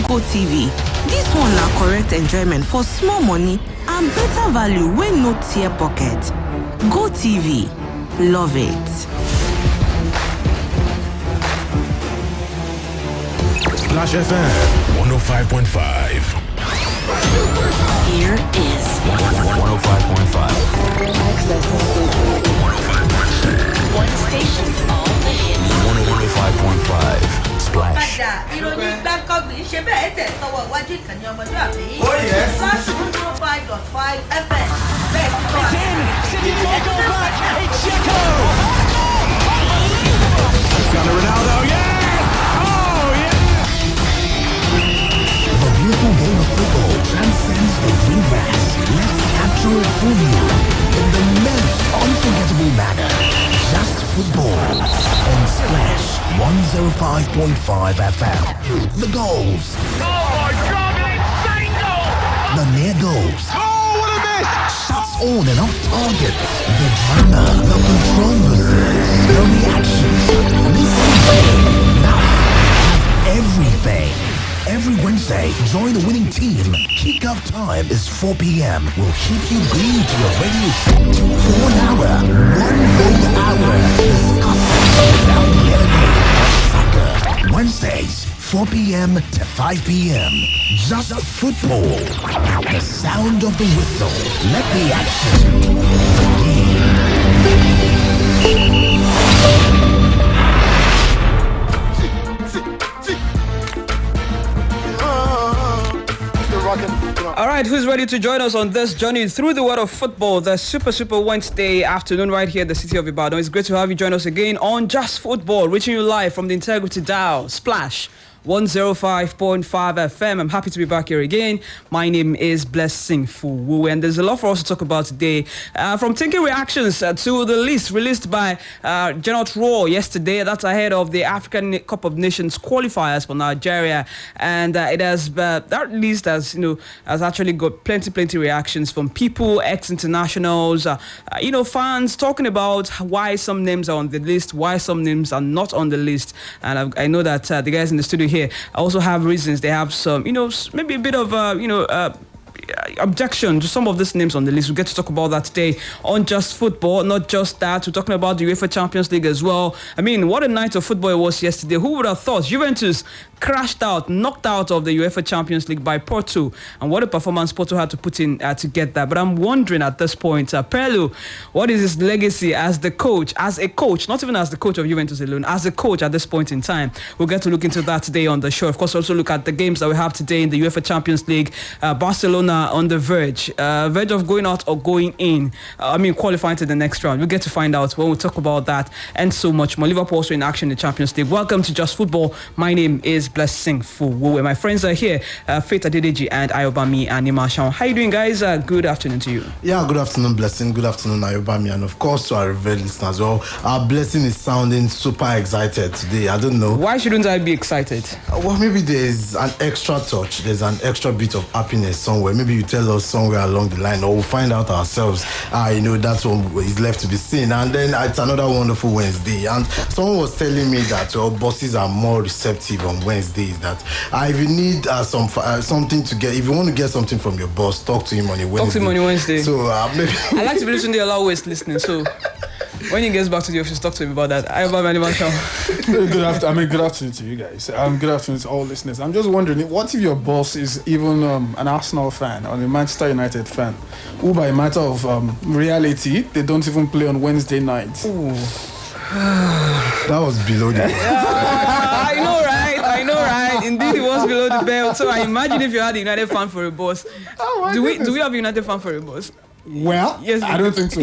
Go TV. This one na correct enjoyment for small money and better value when no tear pocket. Go TV. Love it. Splash FM 105.5. Here is 105.5. Access station. 105.6. One station, all the hits. 105.5. Splash. ìròyìn gbàgbọ́gbì ṣe bẹ́ẹ̀ tẹ̀ sọ́wọ́ iwájú ìkànnì ọmọdúnrún Flash 105.5 FM bẹ́ẹ̀ ti kọ́ Cristiano Ronaldo, yes! Oh, yeah! The beautiful game of football transcends the green grass. Let's capture it for you in the most unforgettable manner. Just football on Splash 105.5 FM. The goals. Oh, my God, an insane goal! The near goals. Oh, what a miss! Shots on and off target. The drama, the controversies, the reactions. Listen, now have everything. Every Wednesday, join the winning team. Kick-off time is 4 p.m. We'll keep you glued to your radio set for 1 hour. 1 whole hour. Discussing without the enemy. Soccer. Wednesdays, 4 p.m. to 5 p.m. Just football. The sound of the whistle. Let the action begin. All right, who's ready to join us on this journey through the world of football, the Super Wednesday afternoon right here in the city of Ibadan? It's great to have you join us again on Just Football, reaching you live from the Integrity Dial, Splash 105.5 FM. I'm happy to be back here again. My name is Blessing Fowowe, and there's a lot for us to talk about today. From taking reactions to the list released by Gerrard yesterday, that's ahead of the African Cup of Nations qualifiers for Nigeria, and it has that list has actually got plenty reactions from people, ex-internationals, fans talking about why some names are on the list, why some names are not on the list, and I know that the guys in the studio here also have reasons. They have some, maybe a bit of, objection to some of these names on the list. We'll get to talk about that today on Just Football. Not just that, we're talking about the UEFA Champions League as well. I mean, what a night of football it was yesterday. Who would have thought Juventus knocked out of the UEFA Champions League by Porto, and what a performance Porto had to put in to get that. But I'm wondering at this point, Perlu, what is his legacy as a coach, not even as the coach of Juventus alone, as a coach at this point in time? We'll get to look into that today on the show. Of course, also look at the games that we have today in the UEFA Champions League. Barcelona on the verge of going out or going in. Qualifying to the next round. We'll get to find out when we talk about that and so much more. Liverpool also in action in the Champions League. Welcome to Just Football. My name is Blessing Fowowe. My friends are here, Faith Adedeji and Ayobami and Nimashaun. How you doing, guys? Good afternoon to you. Yeah, good afternoon, Blessing. Good afternoon, Ayobami, and of course to our revered listeners as well. Our Blessing is sounding super excited today. I don't know. Why shouldn't I be excited? Well, maybe there's an extra touch. There's an extra bit of happiness somewhere. Maybe you tell us somewhere along the line, or we'll find out ourselves. That's what is left to be seen. And then it's another wonderful Wednesday. And someone was telling me that bosses are more receptive on Wednesdays. That if you need something to get, if you want to get something from your boss, talk to him on a Wednesday. Talk to him on a Wednesday. So maybe I like to be listening. They're always listening. So when he gets back to the office, talk to him about that. Good afternoon to you guys. Good afternoon to all listeners. I'm just wondering, what if your boss is even an Arsenal fan or a Manchester United fan, who by matter of reality, they don't even play on Wednesday nights? that was below the I know, right? Indeed, it was below the belt. So I imagine if you had a United fan for a boss. Do we have a United fan for a boss? Well, yes, I don't think so.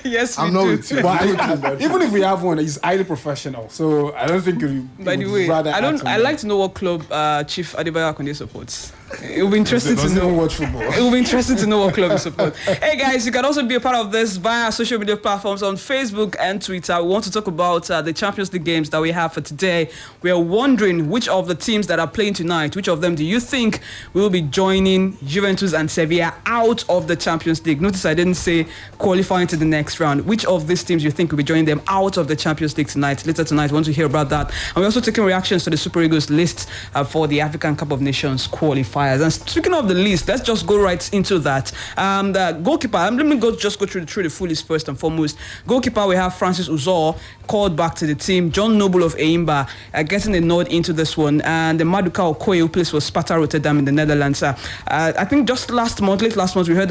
Yes, I'm not with you. But even if we have one, he's highly professional. So I don't think By the way, I like to know what club Chief Adebayo Akonde supports. It will be interesting to know. Watch football. It will be interesting to know what club you support. Hey guys, you can also be a part of this via social media platforms on Facebook and Twitter. We want to talk about the Champions League games that we have for today. We are wondering which of the teams that are playing tonight, which of them do you think will be joining Juventus and Sevilla out of the Champions League? Notice I didn't say qualifying to the next round. Which of these teams you think will be joining them out of the Champions League tonight? Later tonight, we want to hear about that. And we're also taking reactions to the Super Eagles list for the African Cup of Nations qualifiers. And speaking of the list, let's just go right into that. The goalkeeper, let me just go through the full list first and foremost. Goalkeeper, we have Francis Uzor called back to the team. John Noble of Eimba getting a nod into this one. And the Maduka Okoye, who plays for Sparta Rotterdam in the Netherlands. I think just late last month, we heard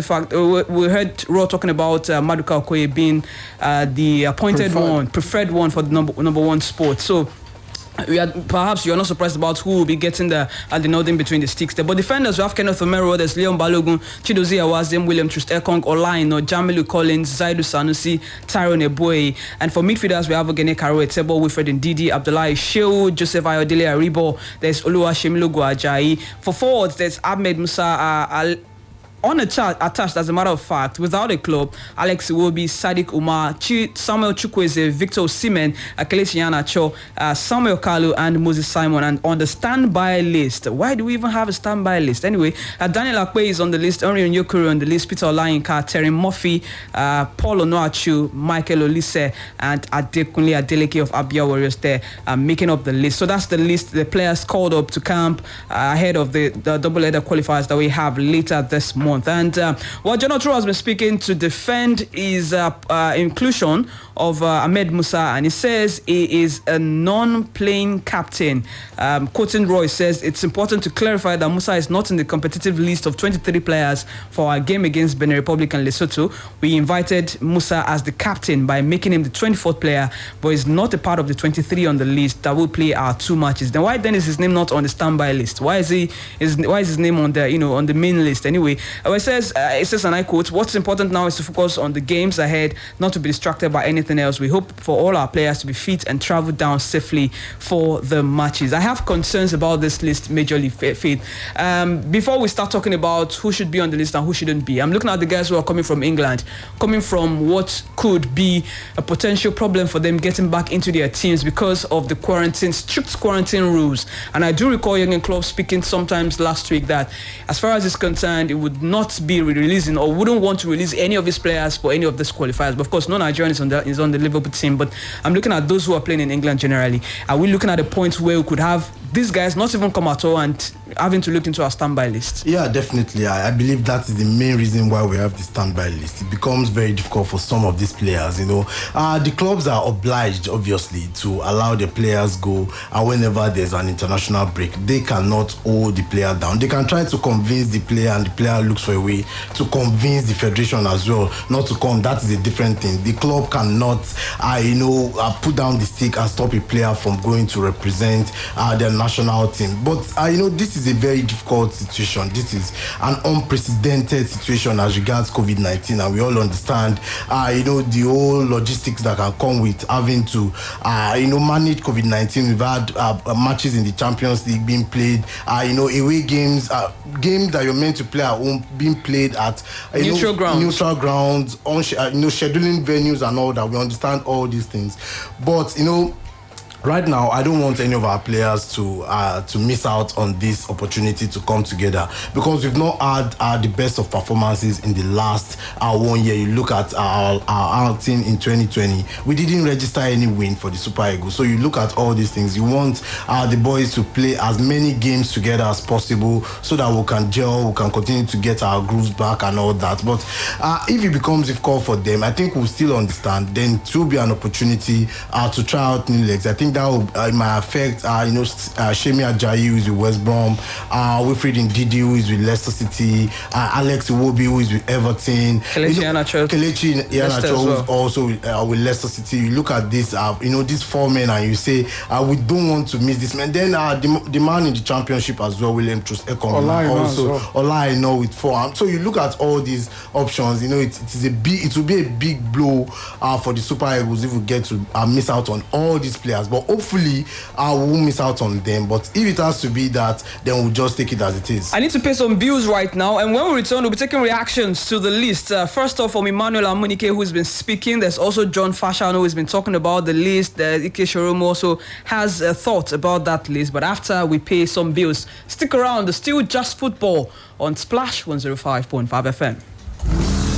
we heard Raw talking about Maduka Okoye being the appointed preferred one for the number one spot. So perhaps you're not surprised about who will be getting the nod in between the sticks there. But defenders, we have Kenneth Omero, there's Leon Balogun, Chidozie Awazim, William Troost-Ekong, Olaino, Jamilu Collins, Zaidu Sanusi, Tyrone Eboye. And for midfielders, we have Ogene Karo Etebo, Wilfred Ndidi, Abdullahi Shehu, Joseph Ayodele Aribo, there's Oluwashemilogo Ajayi. For forwards, there's Ahmed Musa on a chart attached, as a matter of fact, without a club, Alex Iwobi, Sadiq Umar, Samuel Chukwueze, Victor Osimhen, Kelechi Iheanacho, Samuel Kalu, and Moses Simon. And on the standby list, why do we even have a standby list? Anyway, Daniel Akpe is on the list, Henry Onyekuru on the list, Peter Olayinka, Terry Murphy, Paul Onuachu, Michael Olise, and Adekunle Adeleke of Abia Warriors there making up the list. So that's the list, the players called up to camp ahead of the double-header qualifiers that we have later this month. And what John Otro has been speaking to defend is inclusion of Ahmed Musa, and he says he is a non-playing captain. Quoting Roy, says it's important to clarify that Musa is not in the competitive list of 23 players for our game against Benin Republic and Lesotho. We invited Musa as the captain by making him the 24th player, but he's not a part of the 23 on the list that will play our 2 matches. Then why then is his name not on the standby list? Why is his name on the on the main list anyway? It says, and I quote, "What's important now is to focus on the games ahead, not to be distracted by anything else. We hope for all our players to be fit and travel down safely for the matches." I have concerns about this list majorly, Faith. Before we start talking about who should be on the list and who shouldn't be, I'm looking at the guys who are coming from England, coming from what could be a potential problem for them getting back into their teams because of the strict quarantine rules. And I do recall Jurgen Klopp speaking sometimes last week that as far as it's concerned, it would not be releasing or wouldn't want to release any of these players for any of these qualifiers. But of course, no Nigerian is on the Liverpool team. But I'm looking at those who are playing in England generally. Are we looking at a point where we could have these guys not even come at all and having to look into our standby list? Yeah, definitely. I believe that is the main reason why we have the standby list. It becomes very difficult for some of these players, The clubs are obliged, obviously, to allow the players go, and whenever there's an international break, they cannot hold the player down. They can try to convince the player, and the player looks for a way to convince the federation as well not to come. That is a different thing. The club cannot, put down the stick and stop a player from going to represent their national team. But this is a very difficult situation. This is an unprecedented situation as regards COVID-19, and we all understand the whole logistics that can come with having to manage COVID-19. We've had matches in the Champions League being played, away games, games that you're meant to play at home being played at neutral grounds, on scheduling venues and all that. We understand all these things, but right now, I don't want any of our players to miss out on this opportunity to come together, because we've not had the best of performances in the last 1 year. You look at our outing in 2020, we didn't register any win for the Super Eagles. So you look at all these things. You want the boys to play as many games together as possible so that we can gel, we can continue to get our grooves back and all that. But if it becomes difficult for them, I think we'll still understand. Then it will be an opportunity to try out new legs. I think that will, might affect Shemi Ajayi, who is with West Brom, Wilfred Ndidi, who is with Leicester City, Alex Iwobi, who is with Everton, Kelechi Iheanacho, who is also with Leicester City. You look at this, these 4 men, and you say we don't want to miss this man. Then the man in the Championship as well, William Troost-Ekong, also Olaino with 4. So you look at all these options. It will be a big blow for the Super Eagles if we get to miss out on all these players. But but hopefully I won't miss out on them. But if it has to be that, then we'll just take it as it is. I need to pay some bills right now, and when we return, we'll be taking reactions to the list. First off, from Emmanuel Amunike, who's been speaking. There's also John Fashano, who's been talking about the list. Ike Shoromo also has a thought about that list. But after we pay some bills, stick around. Still just football on Splash 105.5 FM.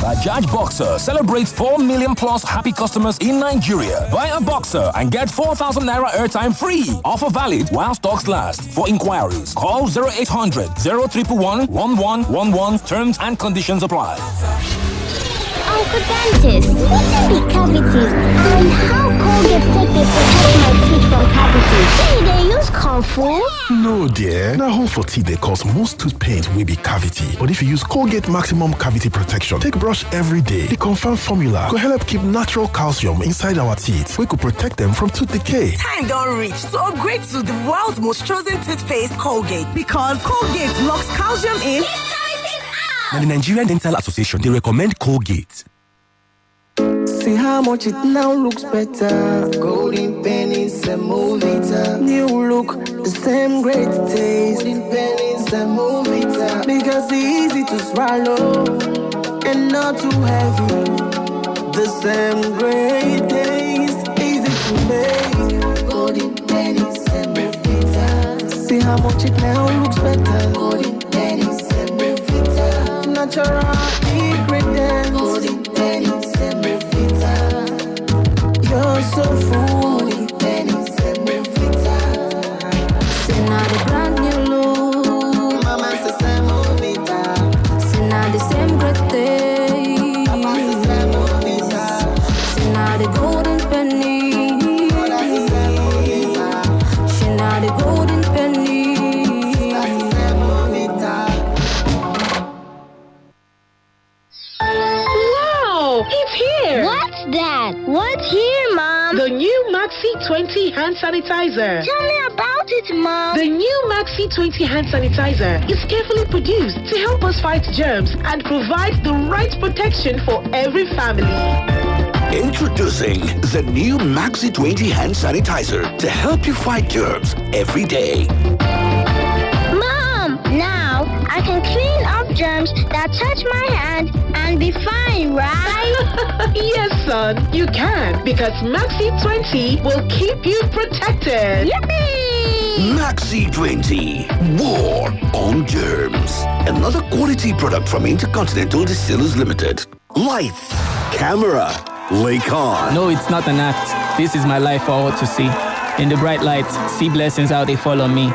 Bajaj Boxer celebrates 4 million plus happy customers in Nigeria. Buy a Boxer and get 4,000 naira airtime free. Offer valid while stocks last. For inquiries, call 0800 011 1111. Terms and conditions apply. Uncle Dentist, what be cavities and how Colgate take they protect my teeth from cavities? They use Kung Fu? No, dear. Now, hole for teeth they cause most tooth pain will be cavity. But if you use Colgate Maximum Cavity Protection, take brush every day. The confirmed formula could help keep natural calcium inside our teeth. We could protect them from tooth decay. Time don't reach to upgrade to the world's most chosen toothpaste, Colgate, because Colgate locks calcium in. Now, the Nigerian Dental Association, they recommend Colgate. See how much it now looks better. Golden pennies and Movita. New look, the same great taste. Golden pennies and Movita. Because it's easy to swallow and not too heavy. The same great taste, easy to make. Golden pennies and Movita. See how much it now looks better. Golden pennies and Movita. Natural ingredients. Golden pennies and Movita. You're so foodie, pennies and Movita. See now the brand new look. Mama says I'm Movita. See now the same great thing. Papa says I'm Movita. See now the golden penny. Mama says I'm Movita. See now the golden penny. Sister says I'm Movita. Wow, it's here. What's that? What's here, Mom? The new Maxi 20 hand sanitizer. Tell me about it, Mom. The new Maxi 20 hand sanitizer is carefully produced to help us fight germs and provide the right protection for every family. Introducing the new Maxi 20 hand sanitizer to help you fight germs every day. Mom, now I can clean up germs that touch my hand and be fine, right? Yes, son, you can, because Maxi 20 will keep you protected. Yippee! Maxi 20. War on germs. Another quality product from Intercontinental Distillers Limited. Lights, camera, Lakon. No, it's not an act. This is my life for all to see. In the bright lights, see blessings how they fall on me.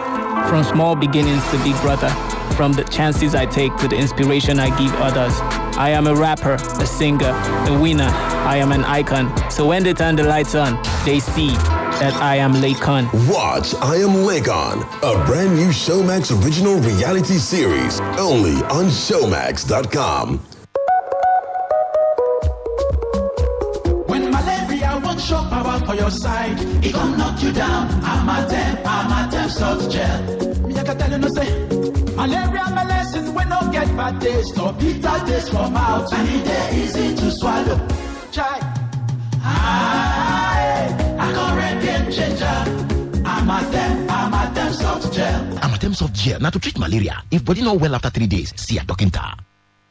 From small beginnings to big brother. From the chances I take to the inspiration I give others. I am a rapper, a singer, a winner. I am an icon. So when they turn the lights on, they see that I am Lakon. Watch I Am Lakon, a brand new Showmax original reality series, only on Showmax.com. When malaria won't show power for your side, it gon' knock you down. I'm a damn salt gel. Me I can tell you no say, malaria medicine we no get bad taste or bitter taste for mouth, and it easy to swallow. Try. I got red game changer. I'm a damn salt gel. I'm a damn soft gel. Now to treat malaria. If body not well after 3 days, see a doctor.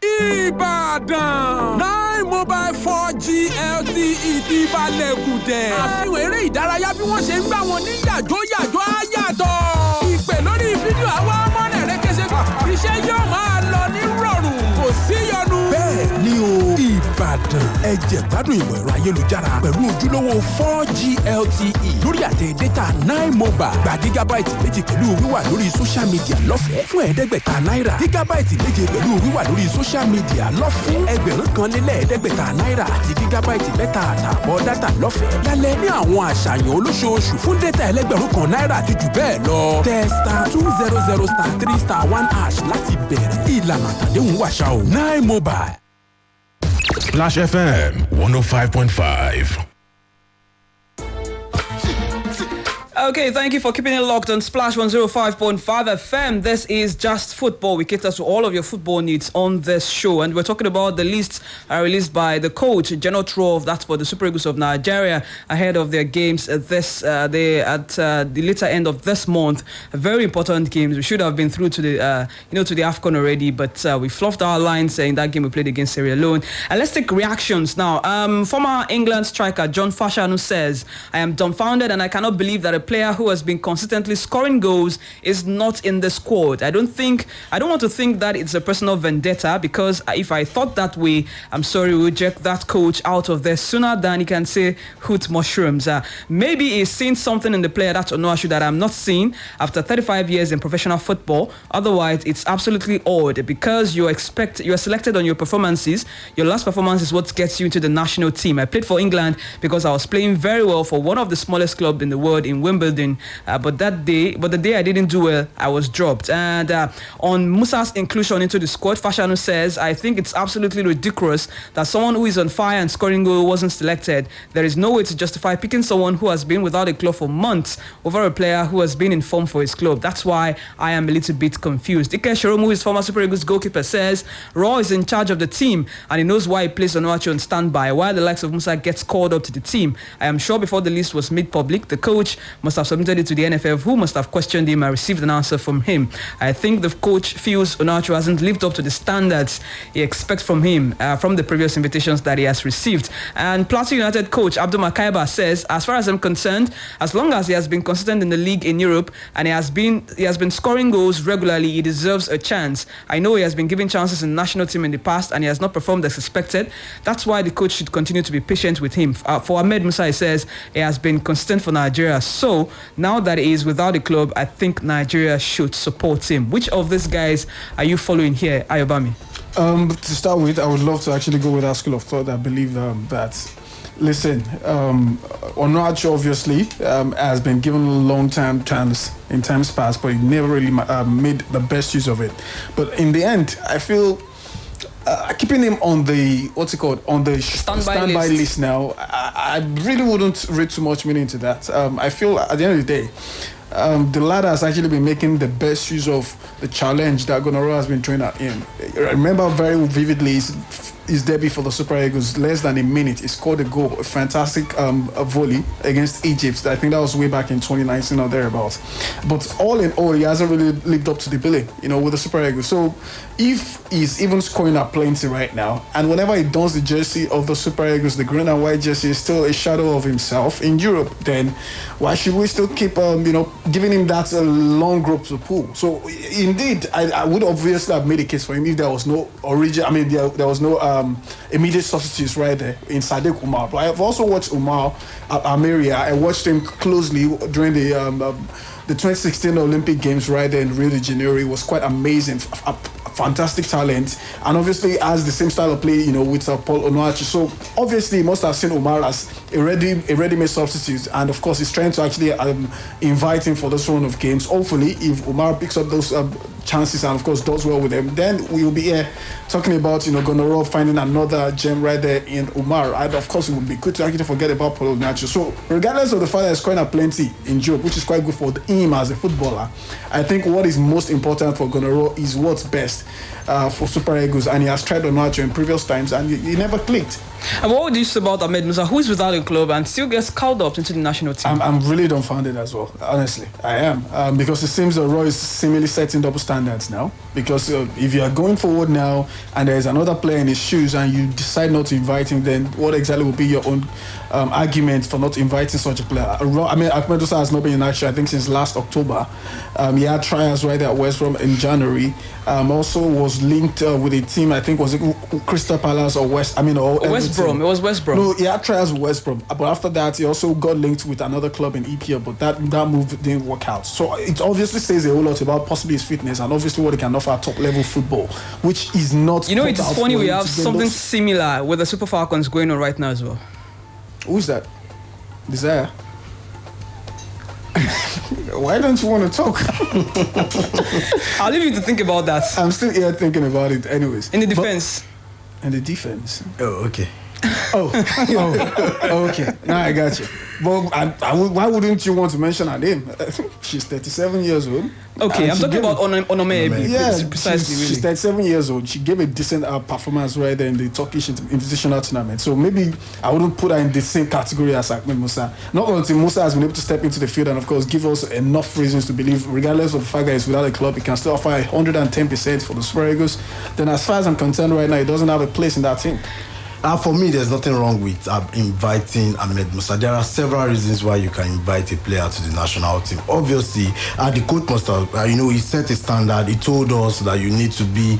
Ìbàdàn 9 mobile 4G LTE ti balẹ̀ gùdẹ̀. Àfihàn eré ìdárayá bí wọ́n ṣe ń gbà wọ́n ní yàjó á yàtọ̀. Ìpè lórí fídíò àwọn ọmọ rẹ̀ rẹ́kẹ́sẹ̀. Iṣẹ́ yóò máa lọ ní rọrùn. Kò sí yọnu. Bẹ́ẹ̀ ni o, Ìbàdàn ẹ jẹ gbádùn ìmọ̀ ẹ̀rọ ayélujára pẹ̀lú ojúlówó 4G LTE lórí àtẹ data 9 mobile. Gba gígábáìtì méjì pẹ̀lú wíwà lórí social media lọ́fẹ̀ẹ́ fún ẹ̀ẹ́dẹ́gbẹ̀ta náírà. Gígábáìtì méje pẹ̀lú wíwà lórí social media lọ́fẹ̀ẹ́ ẹgbẹ̀rún kan lé lẹ́ẹ̀ẹ́dẹ́gbẹ̀ta náírà àti gígábáìtì mẹ́ta àtààbọ̀ dátà lọ́fẹ̀ẹ́ lálẹ́ ní àwọn àṣàyàn olóṣooṣù fún dátà ẹlẹ́gbẹ̀rún kan náírà àti jù bẹ́ẹ̀ lọ. Tẹ *200*3*1# láti bẹ̀rẹ̀. Ìlànà àtàdéhùn wàṣà o. 9 mobile. Splash FM 105.5. Okay, thank you for keeping it locked on Splash 105.5 FM. This is Just Football. We cater to all of your football needs on this show. And we're talking about the list released by the coach, Gerrard, that's for the Super Eagles of Nigeria, ahead of their games at the later end of this month. Very important games. We should have been through to the to the AFCON already, but we fluffed our lines in that game we played against Sierra Leone. And let's take reactions now. Former England striker John Fashanu says, "I am dumbfounded and I cannot believe that a player who has been consistently scoring goals is not in the squad. I don't want to think that it's a personal vendetta, because if I thought that way, I'm sorry, we'll reject that coach out of there sooner than he can say hoot mushrooms. Maybe he's seen something in the player, that's Onuachu, that I'm not seeing after 35 years in professional football. Otherwise, it's absolutely odd, because you are selected on your performances. Your last performance is what gets you into the national team. I played for England because I was playing very well for one of the smallest clubs in the world in Wimbledon. But the day I didn't do well, I was dropped." And on Musa's inclusion into the squad, Fashanu says, "I think it's absolutely ridiculous that someone who is on fire and scoring goal wasn't selected. There is no way to justify picking someone who has been without a club for months over a player who has been in form for his club. That's why I am a little bit confused." Ike Shoromu, his former Super Eagles goalkeeper, says Raw is in charge of the team and he knows why he plays Onuachu on standby while the likes of Musa gets called up to the team. I am sure before the list was made public, the coach must have submitted it to the NFF, who must have questioned him and received an answer from him. I think the coach feels Onuachu hasn't lived up to the standards he expects from him from the previous invitations that he has received. And Plateau United coach Abdul Makaiba says, "As far as I'm concerned, as long as he has been consistent in the league in Europe and he has been scoring goals regularly, he deserves a chance. I know he has been given chances in the national team in the past and he has not performed as expected. That's why the coach should continue to be patient with him." For Ahmed Musa, he says he has been consistent for Nigeria. So now that he is without a club, I think Nigeria should support him. Which of these guys are you following here, Ayobami? To start with, I would love to actually go with that school of thought that believe that, listen, Onuachu obviously has been given a long-term chance in times past, but he never really made the best use of it. But in the end, I feel keeping him on the standby list now, I really wouldn't read too much meaning into that. I feel at the end of the day, the lad has actually been making the best use of the challenge that Gonoro has been throwing at him. I remember very vividly his debut for the Super Eagles, less than a minute, he scored a goal, a fantastic volley against Egypt. I think that was way back in 2019 or thereabouts. But all in all, he hasn't really lived up to the billing, with the Super Eagles. So if he's even scoring at plenty right now, and whenever he dons the jersey of the Super Eagles, the green and white jersey is still a shadow of himself in Europe, then why should we still keep, giving him that long rope to pull? So indeed, I would obviously have made a case for him if there was no there was no immediate substitutes right there in Sadiq Umar. But I've also watched Umar at Almeria. I watched him closely during the 2016 Olympic Games right there in Rio de Janeiro. It was quite amazing. Fantastic talent, and obviously has the same style of play, with Paul Onuachu. So obviously, he must have seen Umar as a ready-made substitute, and of course, he's trying to actually invite him for this run of games. Hopefully, if Umar picks up those chances and of course does well with them, then we will be here talking about Gonoro finding another gem right there in Umar. And of course, it would be good to actually forget about Paul Onuachu. So regardless of the fact that he's scoring plenty in Europe, which is quite good for him as a footballer, I think what is most important for Gonoro is what's best for Super Eagles, and he has tried Onuachu in previous times and he never clicked. And what would you say about Ahmed Musa, who is without a club and still gets called up into the national team? I'm really dumbfounded as well, honestly. I am. Because it seems that Roy is seemingly setting double standards now. Because if you are going forward now and there is another player in his shoes and you decide not to invite him, then what exactly will be your own argument for not inviting such a player? Ahmed Musa has not been in action, I think, since last October. He had trials right there at West Brom in January. Also was linked with a team, I think, was it Crystal Palace or West Brom. It was West Brom. No, he had trials with West Brom. But after that, he also got linked with another club in EPL, but that move didn't work out. So it obviously says a whole lot about possibly his fitness and obviously what he can offer at top-level football, which is not... it is funny, we have something similar with the Super Falcons going on right now as well. Who's that? Desire? Why don't you want to talk? I'll leave you to think about that. I'm still here thinking about it anyways. In the defense. In the defense? Oh, okay. Okay. Now I got you. But why wouldn't you want to mention her name? She's 37 years old. Okay, I'm talking about Onome. Yeah, precisely. She's 37 years old. She gave a decent performance right there in the Turkish Invitational Tournament. So maybe I wouldn't put her in the same category as Ahmed Musa. Not until Musa has been able to step into the field and, of course, give us enough reasons to believe, regardless of the fact that he's without a club, he can still offer 110% for the Super Eagles. Then, as far as I'm concerned right now, he doesn't have a place in that team. For me, there's nothing wrong with inviting Ahmed Musa. There are several reasons why you can invite a player to the national team. Obviously, the coach must have, he set a standard. He told us that you need to be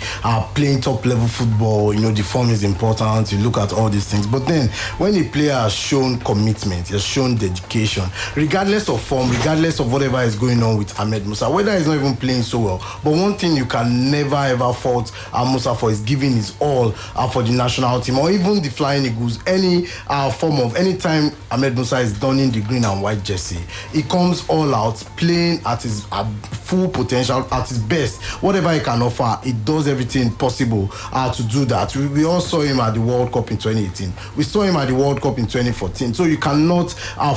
playing top-level football. The form is important. You look at all these things. But then, when a player has shown commitment, he has shown dedication, regardless of form, regardless of whatever is going on with Ahmed Musa, whether he's not even playing so well, but one thing you can never, ever fault Musa for is giving his all for the national team, or even the Flying Eagles. Any form of, anytime Ahmed Musa is donning the green and white jersey, he comes all out, playing at his full potential, at his best. Whatever he can offer, he does everything possible to do that. We all saw him at the World Cup in 2018. We saw him at the World Cup in 2014. So you cannot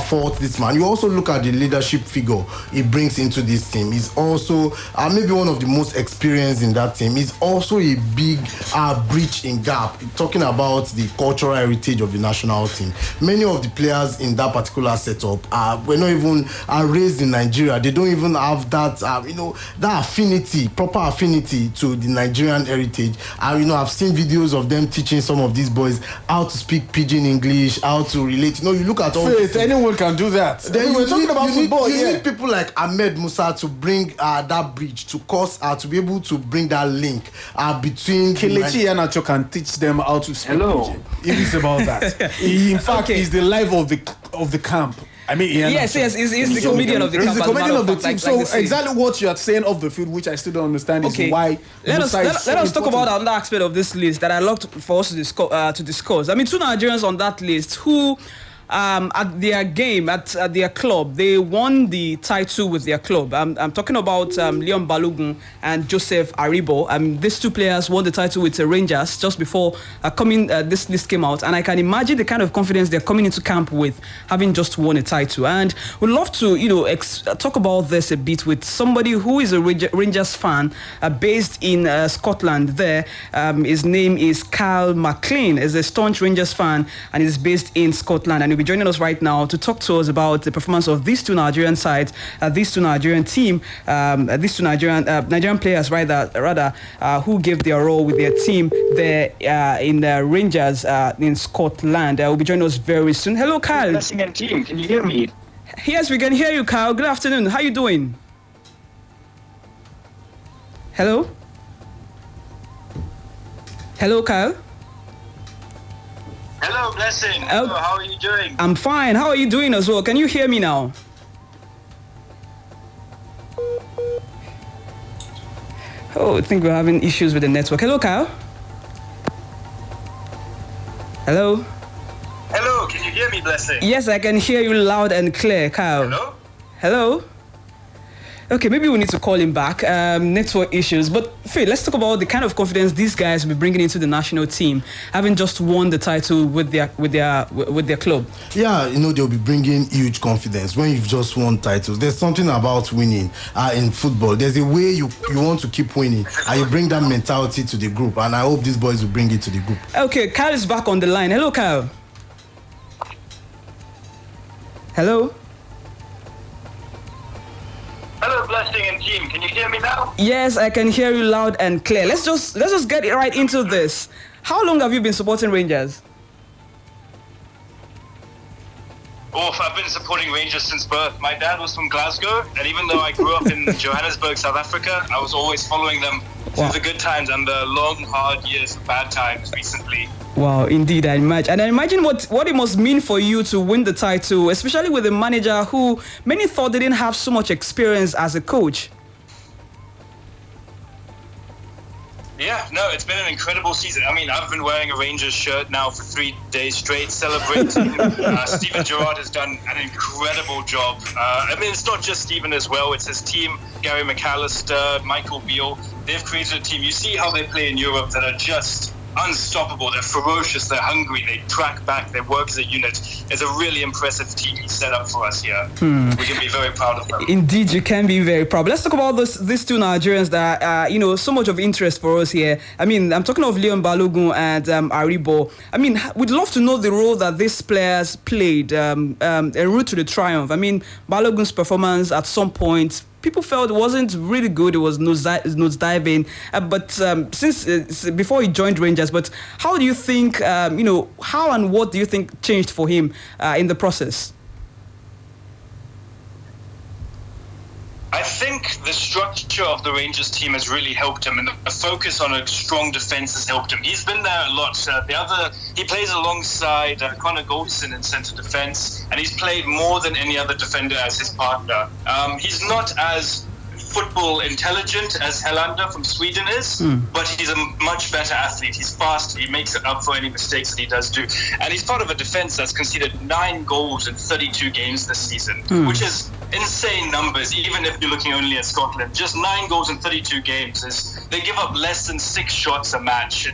fault this man. You also look at the leadership figure he brings into this team. He's also maybe one of the most experienced in that team. He's also a big breach in gap, talking about the cultural heritage of the national team. Many of the players in that particular setup were not even raised in Nigeria. They don't even have that that affinity, proper affinity to the Nigerian heritage. I've seen videos of them teaching some of these boys how to speak pidgin English, how to relate. You look at all Faith, anyone can do that. Then we're talking about football. You need people like Ahmed Musa to bring that bridge, to cause to be able to bring that link between Kelechi Iheanacho can teach them how to speak pidgin. It is about that. He, in fact, is the life of the camp. I mean, yes, he's the comedian of the camp. He's the comedian of the team. Like so exactly what you are saying off the field, which I still don't understand, is why. Let us talk about another aspect of this list that I love for us to discuss. I mean, two Nigerians on that list who, at their game, at their club, they won the title with their club. I'm talking about Leon Balogun and Joseph Aribo. These two players won the title with the Rangers just before this list came out, and I can imagine the kind of confidence they're coming into camp with, having just won a title. And we'd love to, talk about this a bit with somebody who is a Rangers fan, based in Scotland. There, his name is Carl McLean. He's a staunch Rangers fan and is based in Scotland. And be joining us right now to talk to us about the performance of these two Nigerian sides, these two Nigerian team, these two Nigerian players, who gave their role with their team there in the Rangers in Scotland. Will be joining us very soon. Hello, Kyle. Blessing and team, can you hear me? Yes, we can hear you, Kyle. Good afternoon. How are you doing? Hello? Hello, Kyle. Hello, Blessing. Hello, how are you doing? I'm fine. How are you doing as well? Can you hear me now? Oh, I think we're having issues with the network. Hello, Kyle. Hello. Hello, can you hear me, Blessing? Yes, I can hear you loud and clear, Kyle. Hello? Hello? Okay, maybe we need to call him back. Network issues. But Faye, let's talk about the kind of confidence these guys will be bringing into the national team, having just won the title with their club. Yeah, they'll be bringing huge confidence when you've just won titles. There's something about winning in football. There's a way you want to keep winning, and you bring that mentality to the group. And I hope these boys will bring it to the group. Okay, Kyle is back on the line. Hello, Kyle. Hello. Hello, Blessing and team. Can you hear me now? Yes, I can hear you loud and clear. Let's just get right into this. How long have you been supporting Rangers? I've been supporting Rangers since birth. My dad was from Glasgow, and even though I grew up in Johannesburg, South Africa, I was always following them through the good times and the long, hard years of bad times recently. Wow, indeed, I imagine. And I imagine what it must mean for you to win the title, especially with a manager who many thought didn't have so much experience as a coach. Yeah, no, it's been an incredible season. I mean, I've been wearing a Rangers shirt now for 3 days straight, celebrating. Steven Gerrard has done an incredible job. I mean, it's not just Steven as well. It's his team, Gary McAllister, Michael Beale. They've created a team. You see how they play in Europe that are just unstoppable. They're ferocious. They're hungry. They track back. They work as a unit. It's a really impressive team he set up for us here. We can be very proud of them. Indeed, you can be very proud. But let's talk about these two Nigerians that are, so much of interest for us here. I mean, I'm talking of Leon Balogun and Aribo. I mean, we'd love to know the role that these players played en route to the triumph. I mean, Balogun's performance at some point, people felt it wasn't really good. It was nose diving. But since before he joined Rangers, but how do you think, how and what do you think changed for him in the process? I think the structure of the Rangers team has really helped him, and the focus on a strong defence has helped him. He's been there a lot. He plays alongside Connor Goldson in centre defence, and he's played more than any other defender as his partner. He's not as football intelligent as Helander from Sweden is, but he's a much better athlete. He's fast. He makes it up for any mistakes that he does do. And he's part of a defence that's conceded 9 goals in 32 games this season, which is insane numbers, even if you're looking only at Scotland. Just 9 goals in 32 games. They give up less than 6 shots a match.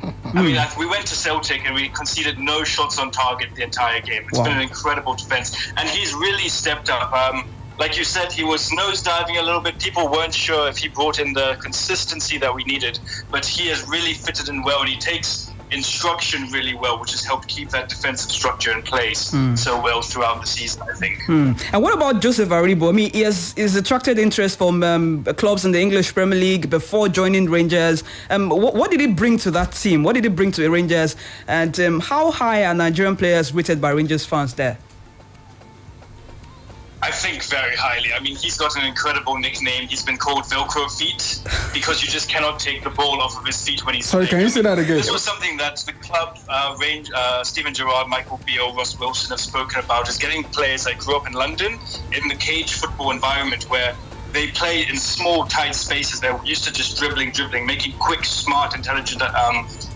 I mean, we went to Celtic and we conceded no shots on target the entire game. It's been an incredible defence. And he's really stepped up. Like you said, he was nosediving a little bit. People weren't sure if he brought in the consistency that we needed, but he has really fitted in well, and he takes instruction really well, which has helped keep that defensive structure in place so well throughout the season, I think. And what about Joseph Aribo? I mean, he's attracted interest from clubs in the English Premier League before joining Rangers. What did he bring to that team? What did he bring to the Rangers? And how high are Nigerian players rated by Rangers fans there? I think very highly. I mean, he's got an incredible nickname. He's been called Velcro Feet because you just cannot take the ball off of his feet when he's Sorry, playing. can you say that again? This was something that the club, Steven Gerrard, Michael Beale, Ross Wilson have spoken about, is getting players that grew up in London in the cage football environment where they play in small, tight spaces. They're used to just dribbling, making quick, smart, intelligent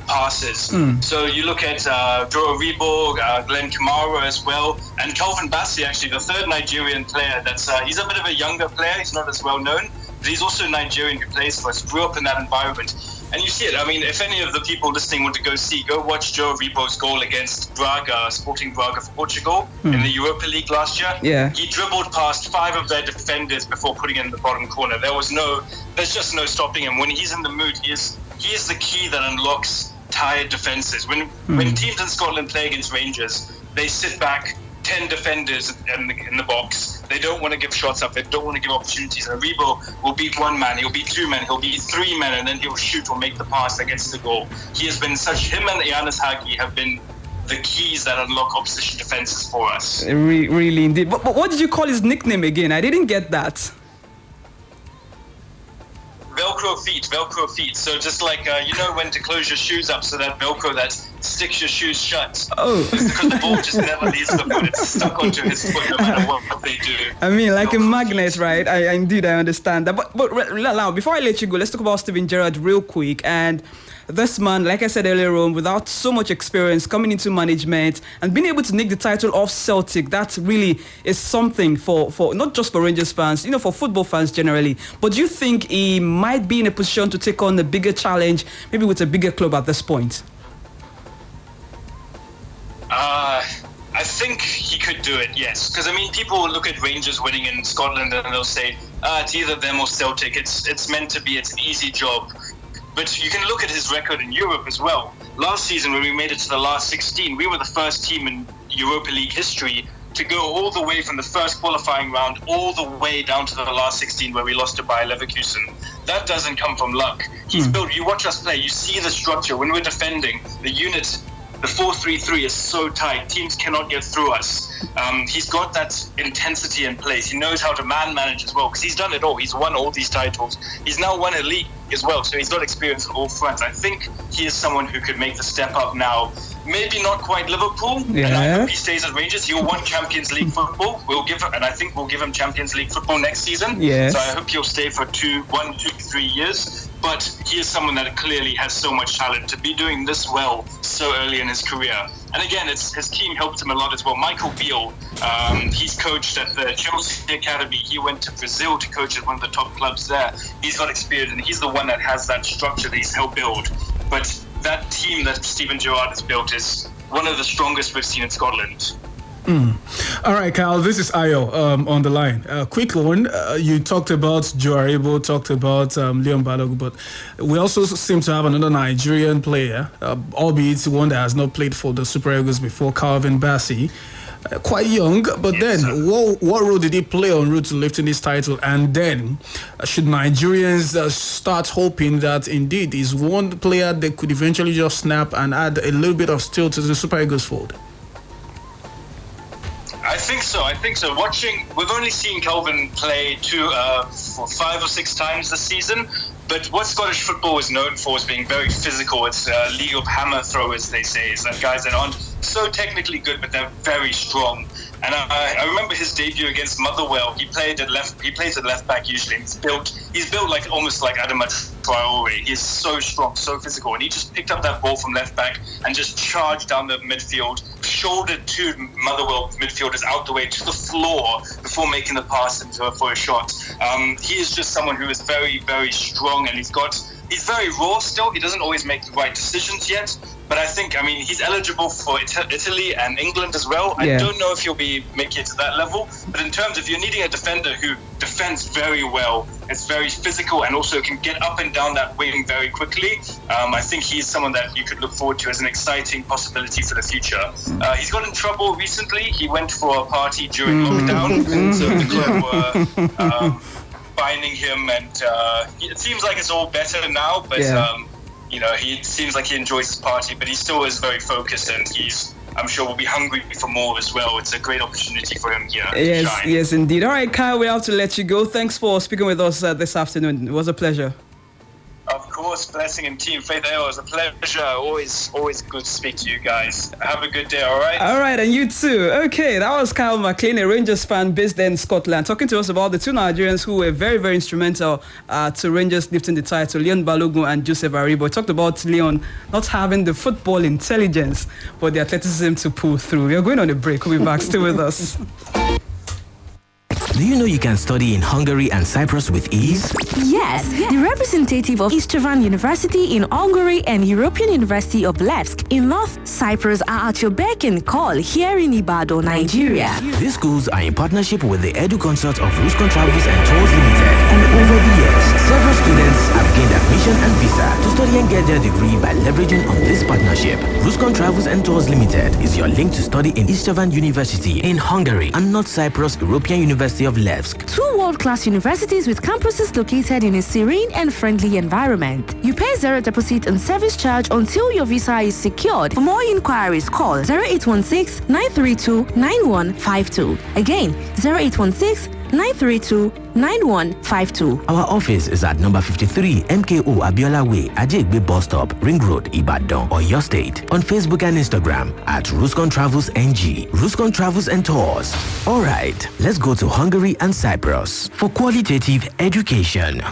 passes. So you look at Joe Aribo, Glenn Kamara as well, and Calvin Bassey, actually, the third Nigerian player. He's a bit of a younger player. He's not as well known, but he's also Nigerian who plays for us, grew up in that environment. And you see it. I mean, if any of the people listening want to go watch Joe Aribo's goal against Braga, Sporting Braga for Portugal in the Europa League last year. Yeah. He dribbled past 5 of their defenders before putting it in the bottom corner. There's just no stopping him. When he's in the mood, he is the key that unlocks tired defences. When teams in Scotland play against Rangers, they sit back, 10 defenders in the box. They don't want to give shots up. They don't want to give opportunities. And Aribo will beat 1 man, he'll beat 2 men, he'll beat 3 men, and then he'll shoot or make the pass that gets the goal. He has been him and Giannis Hagi have been the keys that unlock opposition defences for us. Really indeed. But what did you call his nickname again? I didn't get that. Velcro feet. So just like, when to close your shoes up so that Velcro that sticks your shoes shut. Oh. It's because the ball just never leaves the foot. It's stuck onto his foot no matter what they do. I mean, like Velcro a magnet, right? I understand that. But now, before I let you go, let's talk about Steven Gerrard real quick. And this man, like I said earlier on, without so much experience coming into management and being able to nick the title of Celtic, that really is something for not just for Rangers fans, for football fans generally. But do you think he might be in a position to take on a bigger challenge, maybe with a bigger club at this point? I think he could do it, yes. Because, people will look at Rangers winning in Scotland and they'll say, it's either them or Celtic. It's meant to be. It's an easy job. But you can look at his record in Europe as well. Last season, when we made it to the last 16, we were the first team in Europa League history to go all the way from the first qualifying round all the way down to the last 16 where we lost to Bayer Leverkusen. That doesn't come from luck. He's built, you watch us play, you see the structure. When we're defending, the unit, the 4-3-3 is so tight. Teams cannot get through us. He's got that intensity in place. He knows how to man manage as well because he's done it all. He's won all these titles. He's now won a league as well, so he's got experience on all fronts. I think he is someone who could make the step up now. Maybe not quite Liverpool, and I hope he stays at Rangers. He'll want Champions League football. I think we'll give him Champions League football next season. Yes. So I hope he'll stay for 1, 2, 3 years. But he is someone that clearly has so much talent to be doing this well so early in his career. And again, his team helped him a lot as well. Michael Beale, he's coached at the Chelsea Academy. He went to Brazil to coach at one of the top clubs there. He's got experience, and he's the one that has that structure that he's helped build. But that team that Steven Gerrard has built is one of the strongest we've seen in Scotland. All right, Kyle, this is Ayo on the line. Quick one. You talked about Joe Aribo, talked about Leon Balogun, but we also seem to have another Nigerian player, albeit one that has not played for the Super Eagles before, Calvin Bassey. Quite young, but then what role did he play en route to lifting this title? And then should Nigerians start hoping that indeed he's one player that could eventually just snap and add a little bit of steel to the Super Eagles fold? I think so. We've only seen Calvin play for 5 or 6 times this season. But what Scottish football is known for is being very physical. It's a league of hammer throwers, they say. It's like guys that aren't so technically good, but they're very strong. And I remember his debut against Motherwell. He plays at left back usually. He's built like almost like Adama Traore. He's so strong, so physical, and he just picked up that ball from left back and just charged down the midfield, shouldered 2 Motherwell midfielders out the way to the floor before making the pass for a shot. He is just someone who is very, very strong, and he's very raw still. He doesn't always make the right decisions yet. But he's eligible for Italy and England as well. Yeah. I don't know if he'll make it to that level. But in terms of you're needing a defender who defends very well, is very physical, and also can get up and down that wing very quickly, I think he's someone that you could look forward to as an exciting possibility for the future. He's got in trouble recently. He went for a party during lockdown, and so the club were finding him, and it seems like it's all better now, but he seems like he enjoys his party, but he still is very focused, and I'm sure will be hungry for more as well. It's a great opportunity for him here. Yes, indeed. All right, Kyle, we have to let you go. Thanks for speaking with us this afternoon. It was a pleasure. Of course, Blessing and Team Faith AO, it's a pleasure. Always good to speak to you guys. Have a good day, all right? All right, and you too. Okay, that was Kyle McLean, a Rangers fan based in Scotland, talking to us about the 2 Nigerians who were very, very instrumental to Rangers lifting the title, Leon Balogun and Joseph Aribo. We talked about Leon not having the football intelligence, but the athleticism to pull through. We are going on a break. We'll be back. Stay with us. Do you know you can study in Hungary and Cyprus with ease? Yes, the representative of Istvan University in Hungary and European University of Levsk in North Cyprus are at your beck and call here in Ibadan, Nigeria. These schools are in partnership with the Edu Consort of Ruscon Travels and Tours Limited. And over the years, several students have gained admission and visa to study and get their degree by leveraging on this partnership. Ruscon Travels and Tours Limited is your link to study in Istvan University in Hungary and North Cyprus European University of Levsk. 2 world-class universities with campuses located in a serene and friendly environment. You pay 0 deposit and service charge until your visa is secured. For more inquiries, call 0816-932-9152. Again, 0816-932-9152. Our office is at number 53 MKO Abiola Way, Ajegbe Bus Stop, Ring Road, Ibadan, Oyo State. On Facebook and Instagram at Ruscon Travels NG. Ruscon Travels and Tours. Alright, let's go to Hungary and Cyprus for qualitative education.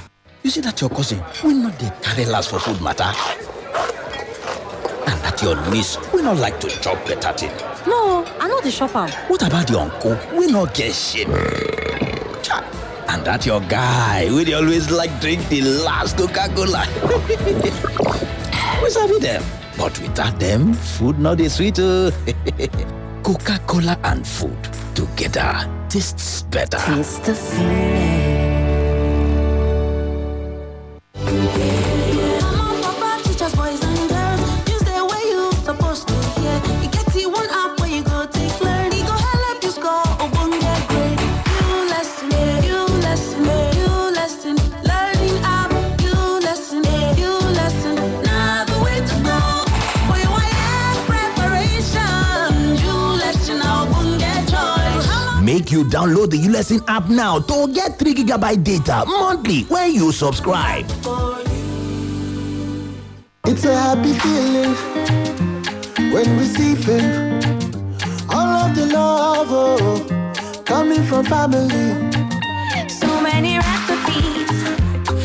You see that your cousin will not dey carry last for food matter? And that your niece will not like to chop better thing? No, I know the shopper. What about the uncle? We not get shit. And that your guy will always like drink the last Coca-Cola. We sabi them, but without them, food not is sweet. Coca-Cola and food together tastes better. Taste the feeling. Make you download the ULesson app now to get 3 GB data monthly when you subscribe. It's a happy feeling when receiving all of the love coming from family. So many recipes,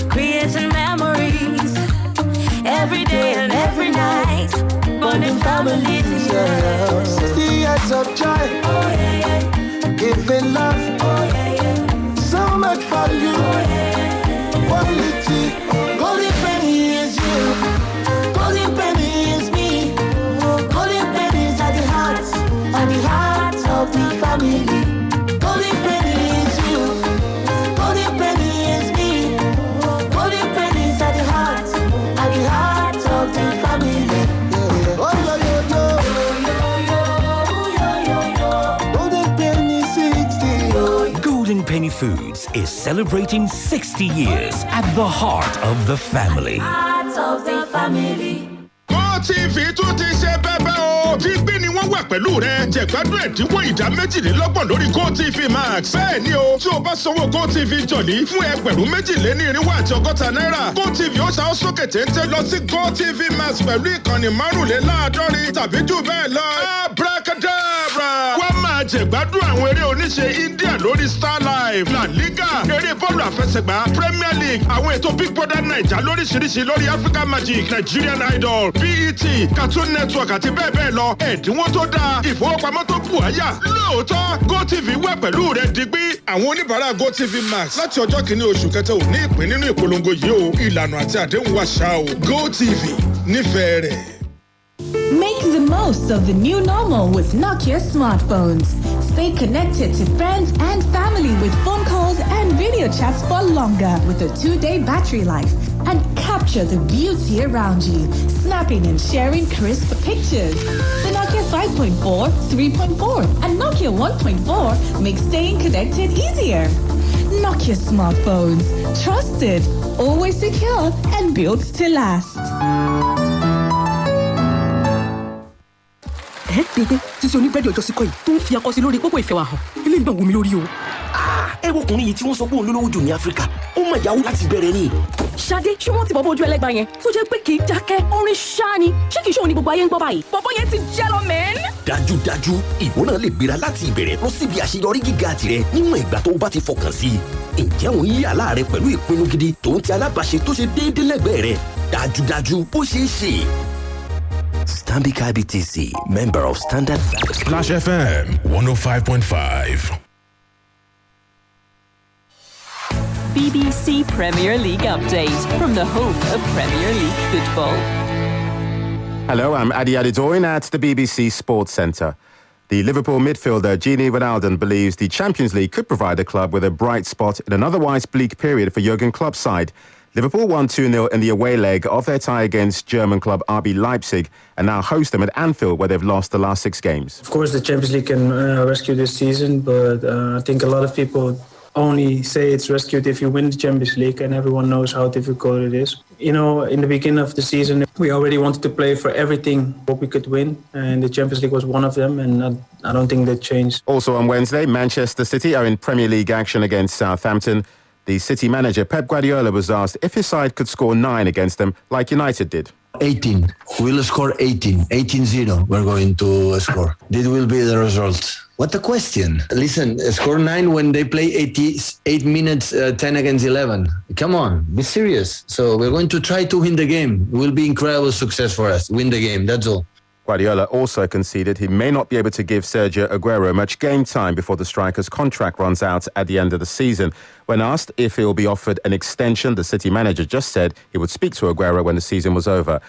creating memories every day and every night. Bonding families, yeah. 60 years of joy, giving love, so much value, quality. Golden penny is you, golden penny Indomie Foods is celebrating 60 years at the heart of the family. Heart of the family. GoTV tún ti ṣe bẹ́bẹ́ o. Dígbì ni wọ́n wà pẹ̀lú rẹ̀. Jẹ̀gbádùn ẹ̀dínwó ìdá méjìlélọ́gbọ̀n lórí GoTV Max. Bẹ́ẹ̀ ni o, tí o bá sanwó GoTV jọ̀lí fún ẹgbẹ̀rún méjìlénírínwó àti ọgọ́ta náírà. GoTV ó ṣàwọn sókè téńté lọ sí GoTV Max pẹ̀lú ìkànnì márùnléláàádọ́rin tàbí jù bẹ́ẹ̀ lọ. Abracadabra! Wọ́n máa jẹ̀gbádùn àwọn eré oníṣe India lórí Star Live, La Liga, eré bọ́ọ̀lù àfẹsẹ̀gbá, Premier League, àwọn ètò Big Brother Naija lóríṣiríṣi lórí Africa Magic, Nigerian Idol, BET, Cartoon Network àti bẹ́ẹ̀ bẹ́ẹ̀ lọ. Ẹ̀dínwó tó dáa, ìfowópamọ́ tó kù àyà. Lóòótọ́, GoTV wà pẹ̀lú rẹ̀ digbí. Àwọn oníbàárà GoTV Max láti ọjọ́ kìíní oṣù kẹta ò ní ìpín nínú ìpolongo yìí o. Ìlànà àti àdéhùn wa ṣá o. GoTV nífẹ̀ẹ́ rẹ̀. Make the most of the new normal with Nokia smartphones. Stay connected to friends and family with phone calls and video chats for longer with a 2-day battery life. And capture the beauty around you, snapping and sharing crisp pictures. The Nokia 5.4, 3.4, and Nokia 1.4 make staying connected easier. Nokia smartphones. Trusted, always secure, and built to last. Bébé, sísè oníbẹ̀dì ọjọ́ sí kọ́ yìí tó ń fi akọ sí lórí pópó ìfẹ́ wa hàn. Ilé ìgbà wù mí lórí o. Ẹ wo ọkùnrin yìí tí wọ́n sọ pé òun lólówó jù ní Áfíríkà. Ó mọ̀ ìyàwó láti bẹ̀rẹ̀ ni. Ṣadé, ṣé wọ́n ti bọ̀bọ̀ ojú ẹlẹ́gbàá yẹn tó jẹ́ pé kì í dákẹ́ orin ṣáá ni? Ṣé kìí ṣe òun ni gbogbo ayé ń gbọ́ báyìí? Bọ̀bọ̀ yẹn ti jẹ́ lọ mẹ́n. Dájúdájú, ìwọ náà lè gbéra láti ìbẹ̀rẹ̀ lọ síbi àṣeyọrí gíga tirẹ̀ níwọ̀n ìgbà tó bá ti fọkàn sí i. Ǹjẹ́ òun yí àlá rẹ pẹ̀lú ìpinnu gidi tòun ti alábàáṣe tó ṣe déédéé lẹ́gbẹ̀ẹ́ rẹ̀? Dájúdájú, ó ṣeé ṣe. Stanbic IBTC, member of Standard Bank. Splash FM 105.5. BBC Premier League update from the home of Premier League football. Hello, I'm Adi Adedoyin at the BBC Sports Centre. The Liverpool midfielder Gini Wijnaldum believes the Champions League could provide the club with a bright spot in an otherwise bleak period for Jurgen Klopp's side. Liverpool won 2-0 in the away leg of their tie against German club RB Leipzig and now host them at Anfield, where they've lost the last 6 games. Of course, the Champions League can rescue this season, but I think a lot of people only say it's rescued if you win the Champions League, and everyone knows how difficult it is. You know, in the beginning of the season, we already wanted to play for everything what we could win, and the Champions League was one of them, and I don't think that changed. Also on Wednesday, Manchester City are in Premier League action against Southampton. The City manager, Pep Guardiola, was asked if his side could score 9 against them, like United did. 18. We'll score 18. 18-0 we're going to score. This will be the result. What a question. Listen, score 9 when they play 88 minutes, 10 against 11. Come on, be serious. So we're going to try to win the game. It will be incredible success for us. Win the game, that's all. Guardiola also conceded he may not be able to give Sergio Aguero much game time before the striker's contract runs out at the end of the season. When asked if he will be offered an extension, the City manager just said he would speak to Aguero when the season was over.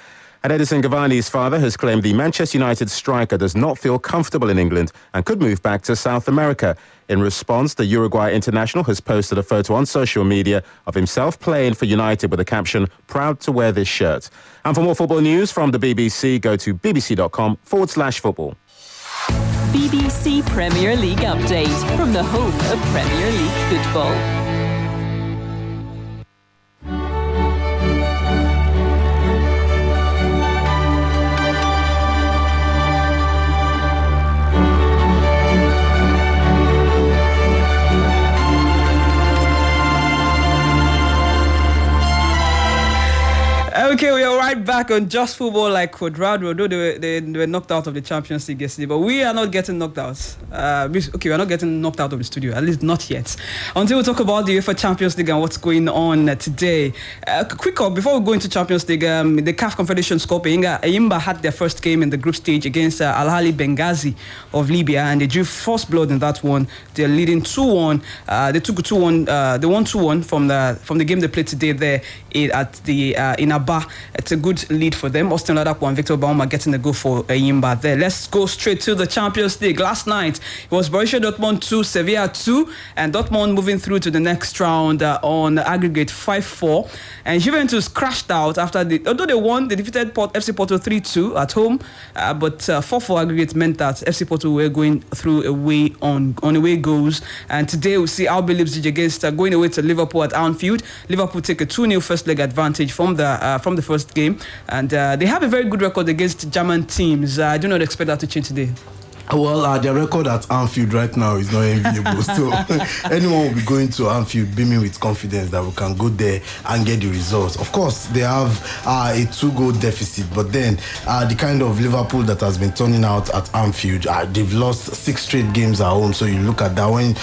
And Edison Cavani's father has claimed the Manchester United striker does not feel comfortable in England and could move back to South America. In response, the Uruguay international has posted a photo on social media of himself playing for United with the caption, "Proud to wear this shirt." And for more football news from the BBC, go to bbc.com/football. BBC Premier League update from the home of Premier League football. Okay, we are right back on Just Football like Quadrado. Although they were knocked out of the Champions League yesterday, but we are not getting knocked out. We are not getting knocked out of the studio, at least not yet. Until we talk about the UEFA Champions League and what's going on today. Quick up, before we go into Champions League, the CAF Confederation Cup, Ayimba had their first game in the group stage against Al Ahly Benghazi of Libya, and they drew first blood in that one. They're leading 2-1. They won 2-1 from the game they played today there in Abad. Enyimba. It's a good lead for them. Austin Ladapo and Victor Bauma getting the goal for Enyimba there. Let's go straight to the Champions League. Last night, it was Borussia Dortmund 2, Sevilla 2, and Dortmund moving through to the next round on aggregate 5-4. And Juventus crashed out after although they won, they defeated FC Porto 3-2 at home, but 4-4 aggregate meant that FC Porto were going through away on away goals. And today we see RB Leipzig against going away to Liverpool at Anfield. Liverpool take a 2-0 first leg advantage from the first game, and they have a very good record against German teams. I do not expect that to change today. Well, their record at Anfield right now is not enviable. So anyone will be going to Anfield beaming with confidence that we can go there and get the results. Of course, they have a 2-goal deficit, but then the kind of Liverpool that has been turning out at Anfield, they've lost 6 straight games at home. So you look at that when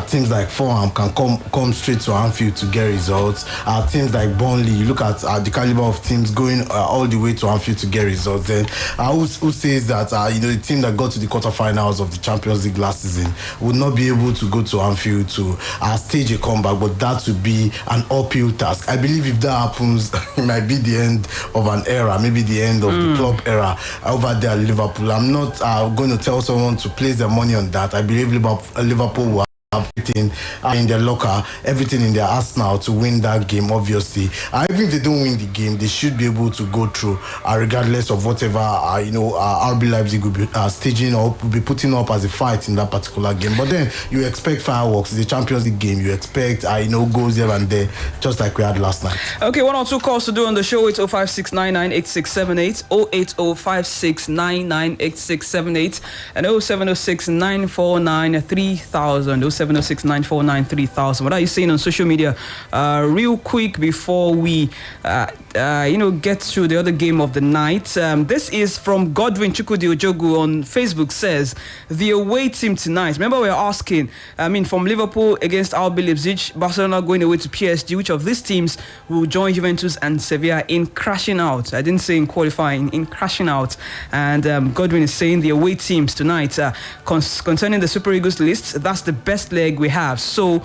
teams like Fulham can come straight to Anfield to get results. Teams like Burnley, you look at the caliber of teams going all the way to Anfield to get results. Then who says that the team that got to the quarterfinals of the Champions League last season would not be able to go to Anfield to stage a comeback, but that would be an uphill task. I believe if that happens, it might be the end of an era, maybe the end of the club era over there at Liverpool. I'm not going to tell someone to place their money on that. I believe Liverpool will have everything in their locker, everything in their arsenal to win that game, obviously. Even if they don't win the game, they should be able to go through regardless of whatever RB Leipzig will be staging or will be putting up as a fight in that particular game. But then you expect fireworks. It's a Champions League game. You expect goals here and there, just like we had last night. Okay, 1 or 2 calls to do on the show. 8056998678, 08056998678, and 0706949300, 0706949300. What are you saying on social media? Real quick before we get to the other game of the night. This is from Godwin Chukwudi Ojogu on Facebook. Says the away team tonight. Remember we were asking, from Liverpool against RB Leipzig, Barcelona going away to PSG, which of these teams will join Juventus and Sevilla in crashing out? I didn't say in qualifying, in crashing out. And Godwin is saying the away teams tonight, concerning the Super Eagles list, that's the best leg we have. So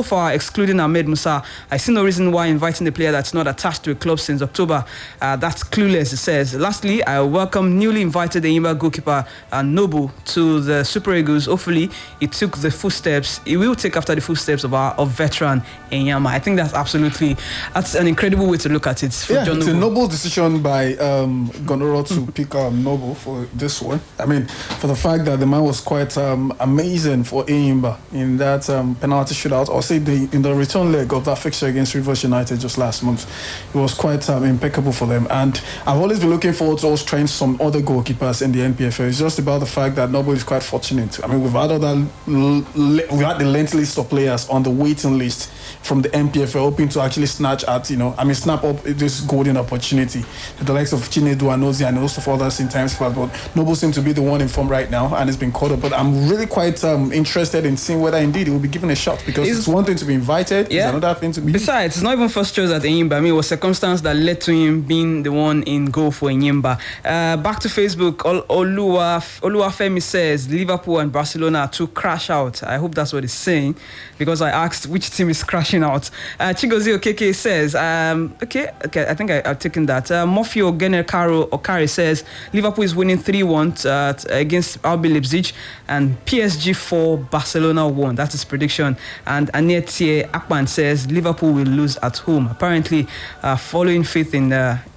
far, excluding Ahmed Musa, I see no reason why inviting a player that's not attached to a club since October. That's clueless, it says. Lastly, I welcome newly invited Enyimba goalkeeper Noble to the Super Eagles. Hopefully, he will take after the footsteps of veteran Enyimba. I think that's an incredible way to look at it. John it's a noble decision by Gonoro to pick Noble for this one. For the fact that the man was quite amazing for Enyimba in that penalty shootout, or say in the return leg of that fixture against Rivers United just last month. It was quite impeccable for them, and I've always been looking forward to us trying some other goalkeepers in the NPFL. It's just about the fact that nobody is quite fortunate. We've had the length list of players on the waiting list from the NPFL, hoping to actually snap up this golden opportunity. The likes of Chinedu Anozi and most of others in times past, but Noble seems to be the one in form right now, and it's been caught up. But I'm really quite interested in seeing whether indeed it will be given a shot, because it's one thing to be invited, it's another thing to be. Besides, it's not even first choice at Enyimba. It was circumstance that led to him being the one in goal for Enyimba. Back to Facebook, Oluwafemi says Liverpool and Barcelona to crash out. I hope that's what he's saying, because I asked which team is crashing out. Chigozi Okeke says, okay, I think I've taken that. Murphy Okari says Liverpool is winning 3-1 against RB Leipzig, and PSG 4, Barcelona 1. That's his prediction. And Anetie Akpan says Liverpool will lose at home. Apparently, following faith in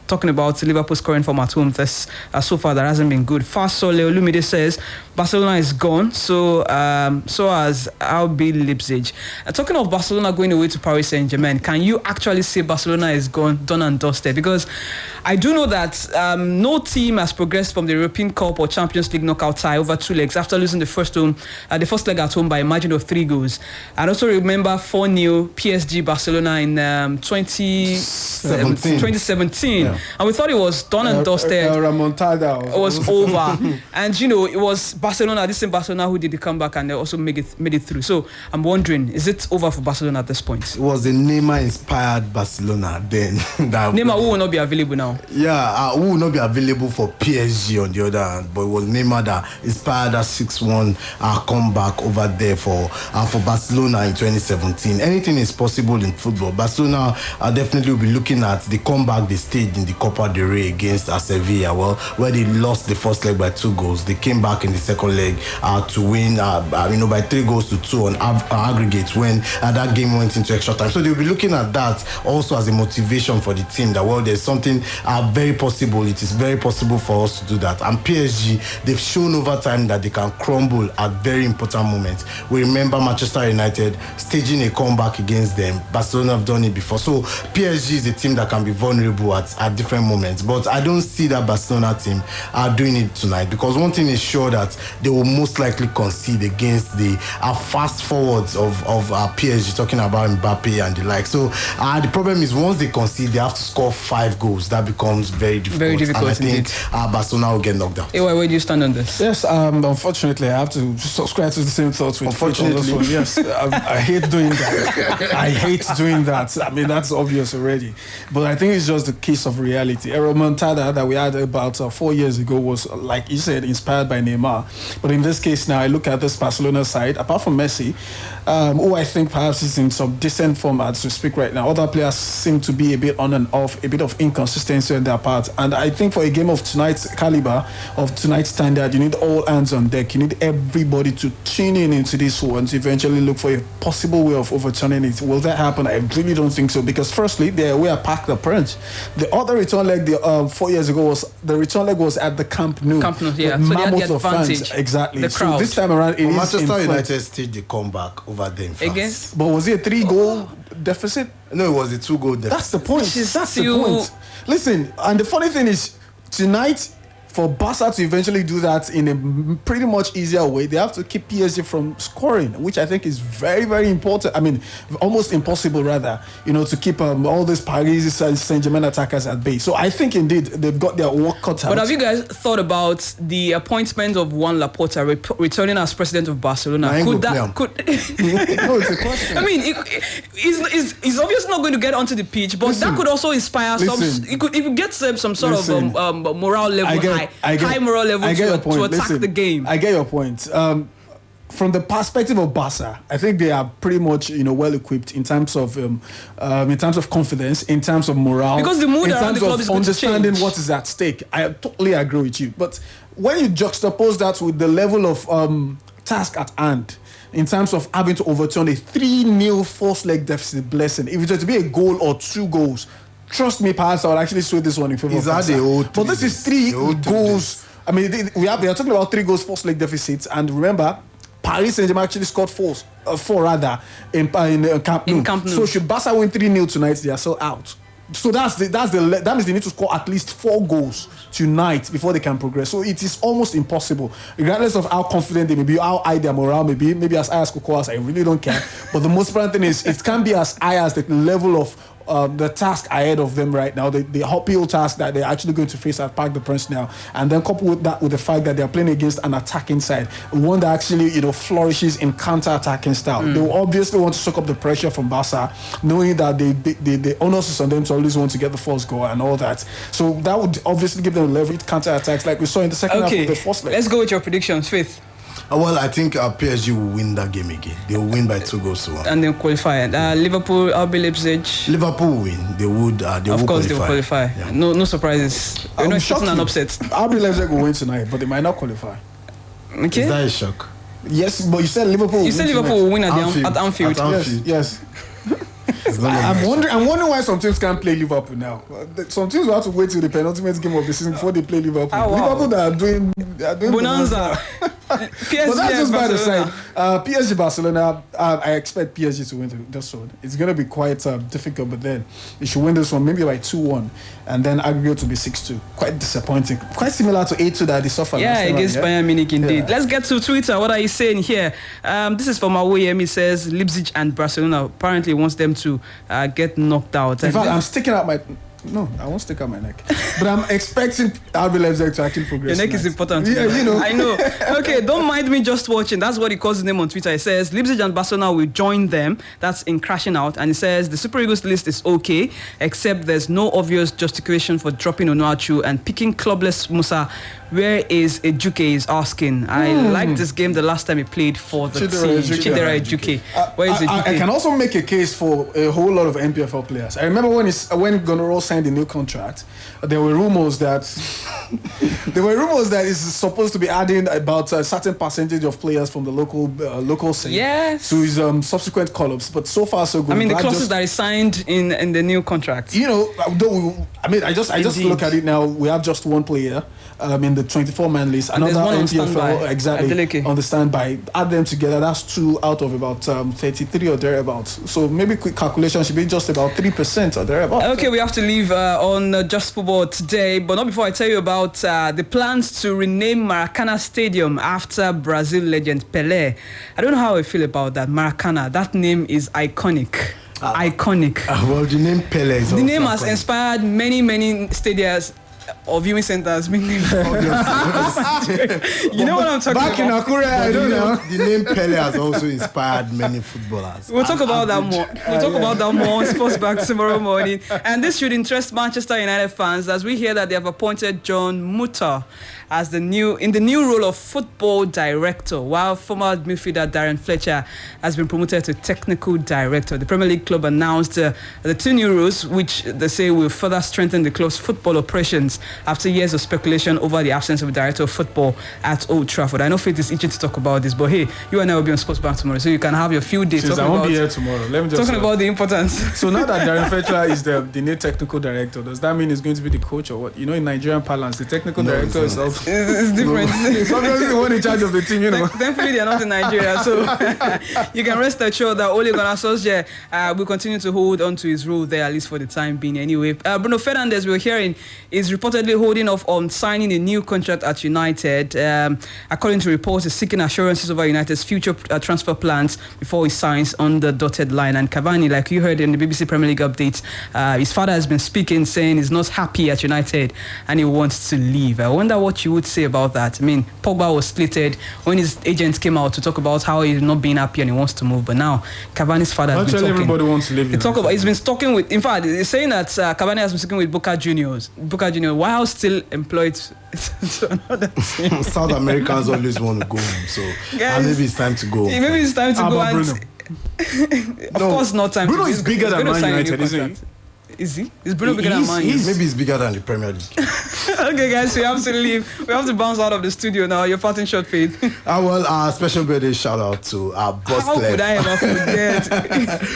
talking about Liverpool's current form at home, so far that hasn't been good. Fasole Olumide says Barcelona is gone, so has RB Leipzig. Talking of Barcelona going away to Paris Saint-Germain, can you actually say Barcelona is gone, done and dusted? Because I do know that no team has progressed from the European Cup or Champions League knockout tie over 2 legs after losing the first leg at home by a margin of 3 goals. And also remember 4-0 PSG Barcelona in 2017. Yeah. And we thought it was done and dusted. It was over. And it was Barcelona, this same Barcelona, who did the comeback and they also made it through. So I'm wondering, is it over for Barcelona at this point? It was a Neymar-inspired Barcelona then. Neymar will not be available now. now. Yeah, who will not be available for PSG on the other hand, but it was Neymar that inspired that 6-1 comeback over there for Barcelona in 2017. Anything is possible in football. Barcelona definitely will be looking at the comeback they staged in the Copa del Rey against Sevilla, where they lost the first leg by 2 goals. They came back in the second leg to win, by 3-2 on aggregate when that game went into extra time. So they'll be looking at that also as a motivation for the team that, there's something very possible. It is very possible for us to do that. And PSG, they've shown over time that they can crumble at very important moments. We remember Manchester United staging a comeback against them. Barcelona have done it before. So PSG is a team that can be vulnerable at different moments. But I don't see that Barcelona team are doing it tonight, because one thing is sure that they will most likely concede against the fast forwards of PSG, talking about Mbappe and the like. So the problem is once they concede, they have to score 5 goals. That becomes very difficult. Very difficult, and I think Barcelona will get knocked out. Hey, where do you stand on this? Yes, unfortunately, I have to subscribe to the same thoughts with unfortunately. Yes, I hate doing that. I hate doing that. I mean, that's obvious already. But I think it's just the case of reality. A remontada that we had about 4 years ago was, like you said, inspired by Neymar. But in this case now, I look at this Barcelona side, apart from Messi, who I think perhaps is in some decent form as we speak right now. Other players seem to be a bit on and off, a bit of inconsistency on their part. And I think for a game of tonight's caliber, of tonight's standard, you need all hands on deck. You need everybody to tune in into this one to eventually look for a possible way of overturning it. Will that happen? I really don't think so, because firstly, we are packed the punch. The other return leg 4 years ago was at the Camp Nou. Camp Nou, yeah. So they had the advantage. Exactly. The crowd. So this time around, Manchester United staged the comeback over them. Against? But was it a 3-goal deficit? No, it was a 2-goal deficit. That's the point. That's the point. Listen, and the funny thing is, tonight, for Barca to eventually do that in a pretty much easier way, they have to keep PSG from scoring, which I think is very, very important. I mean, almost impossible, rather, to keep all these Paris Saint-Germain attackers at bay. So I think, indeed, they've got their work cut out. But have you guys thought about the appointment of Juan Laporta returning as president of Barcelona? No, it's a question. I mean, he's obviously not going to get onto the pitch, but that could also inspire it could get some sort of morale level. High moral level to attack the game. I get your point. From the perspective of Barca, I think they are pretty much well equipped in terms of confidence, in terms of morale, because the mood around the club is going to change. Understanding what is at stake. I totally agree with you. But when you juxtapose that with the level of task at hand, in terms of having to overturn a 3-0 first leg deficit, Blessing, if it were to be a goal or 2 goals, trust me, perhaps I would actually sway this one in favor of Barca. But this is 3 goals. I mean, we are talking about 3 goals first leg deficits, and remember, Paris Saint-Germain actually scored 4 in Camp Nou. So should Barca win 3-0 tonight, they are still out. So that means they need to score at least 4 goals tonight before they can progress. So it is almost impossible, regardless of how confident they may be, how high their morale may be, maybe as high as Cocoas, I really don't care. But the most important thing is it can be as high as the level of the task ahead of them right now, the uphill task that they're actually going to face at Parc des Princes now, and then couple with that with the fact that they're playing against an attacking side, one that actually flourishes in counter-attacking style. They will obviously want to soak up the pressure from Barca, knowing that the onus is on them to always want to get the first goal and all that. So that would obviously give them leverage counter-attacks like we saw in the second half of the first leg. Let's go with your predictions, Faith. Well, I think PSG will win that game again. They will win by 2-1. And they'll qualify. Liverpool, RB Leipzig. Liverpool will win. They would. Of course, they will qualify. Yeah. No surprises. We're not expecting an upset. RB Leipzig will win tonight, but they might not qualify. Okay. Is that a shock? Yes, but you said Liverpool. You said Liverpool will win at Anfield. Yes. I'm wondering why some teams can't play Liverpool now. Some teams will have to wait till the penultimate game of the season before they play Liverpool. Oh, wow. Liverpool that are doing bonanza. PSG, but that's just by the side. PSG Barcelona, I expect PSG to win this one. It's going to be quite difficult, but then they should win this one maybe by 2-1, and then aggregate to be 6-2. Quite disappointing. Quite similar to 8-2 that they suffered. Yeah, against Bayern Munich indeed. Yeah. Let's get to Twitter. What are you saying here? This is from Awoyemi. He says Leipzig and Barcelona apparently wants them to get knocked out. In fact, I'm sticking out my No, I won't stick out my neck. But I'm expecting RB Leipzig to actually progress. Your neck is important. Yeah, you know. I know. Okay, don't mind me just watching. That's what he calls his name on Twitter. He says Leipzig and Barcelona will join them. That's in crashing out. And he says the Super Eagles list is okay, except there's no obvious justification for dropping Onuachu and picking clubless Musa. Where is Ejuke is asking. I liked this game the last time he played for the team. Chidera Ejuke. Where is Ejuke? I can also make a case for a whole lot of MPFL players. I remember when Gonoro signed a new contract, there were rumors that it's supposed to be adding about a certain percentage of players from the local scene to his subsequent call-ups. But so far so good. I mean, the clauses that he signed in the new contract. You know, I just look at it now. We have just one player in the 24-man list. And another MPFL exactly on the standby. Add them together. That's 2 out of about 33 or thereabouts. So maybe quick calculation should be just about 3% or thereabouts. Okay, we have to leave on Just Football today, but not before I tell you about the plans to rename Maracana Stadium after Brazil legend Pelé. I don't know how I feel about that. Maracana, that name is iconic. Iconic. Well, the name Pelé is the name iconic. has inspired many stadiums or viewing centers being named. You know what I'm talking about? Back in Akure, I don't know. The name Pelé has also inspired many footballers. We'll talk about that more. We'll talk about that more on Sports Back tomorrow morning. And this should interest Manchester United fans as we hear that they have appointed John Mutter as in the new role of football director, while former midfielder Darren Fletcher has been promoted to technical director. The Premier League club announced the 2 new roles, which they say will further strengthen the club's football operations after years of speculation over the absence of a director of football at Old Trafford. I know Faith is itching to talk about this, but hey, you and I will be on Sports Bank tomorrow, so you can have your few days talking I won't be here tomorrow. Let me just talking about the importance. So now that Darren Fletcher is the new technical director, does that mean he's going to be the coach or what? You know, in Nigerian parlance, the technical director is also it's different. It's obviously the one in charge of the team, you know. Thankfully, they are not in Nigeria, so you can rest assured that Ole Gunnar Solskjaer will continue to hold on to his role there, at least for the time being anyway. Bruno Fernandez, we're hearing, is reportedly holding off on signing a new contract at United. According to reports, he's seeking assurances over United's future transfer plans before he signs on the dotted line. And Cavani, like you heard in the BBC Premier League update, his father has been speaking, saying he's not happy at United and he wants to leave. I wonder what you would say about that. I mean, Pogba was slated when his agent came out to talk about how he's not being happy and he wants to move. But now, Cavani's father has been talking. Everybody wants to leave. He's been talking with, in fact, he's saying that Cavani has been speaking with Boca Juniors while still employed to another team. South Americans always want to go home, so maybe it's time to go. Maybe it's time to go. And of course, not time. Bruno is bigger than Man United, isn't he? Is he? Is Bruno bigger than Man United? Maybe he's bigger than the Premier League. Okay, guys, we have to leave. We have to bounce out of the studio now. You're parting short, Faith. Well, special birthday shout out to our boss. How could I ever forget?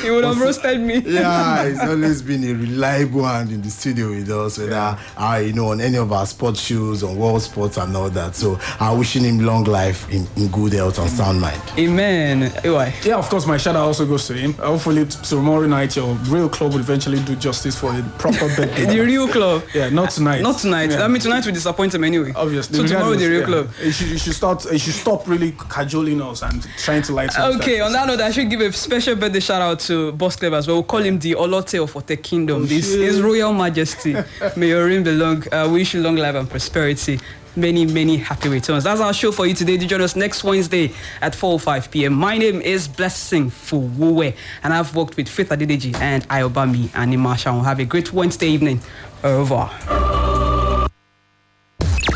He would have roasted me. Yeah, he's always been a reliable hand in the studio with us, whether on any of our sports shows, on World Sports and all that. So I'm wishing him long life in good health and sound mind. Amen. Yeah, of course, my shout out also goes to him. Hopefully tomorrow night your real club will eventually do justice for a proper birthday. The real club. Yeah, not tonight. Not tonight. Yeah. I mean, tonight we disappoint him anyway. Obviously. So tomorrow the real club. You should stop really cajoling us and trying to light us. Okay, on that note, I should give a special birthday shout out to Boss Club as well. We'll call him the Olote of Ote Kingdom. This is Royal Majesty. May your reign be long. Wish you long life and prosperity. Many happy returns. That's our show for you today. Do join us next Wednesday at 4:05 p.m. My name is Blessing Fowowe, and I've worked with Faith Adedeji and Ayobami and Imasha. Have a great Wednesday evening. Au revoir.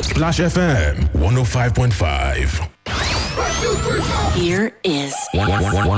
Splash FM 105.5. Here is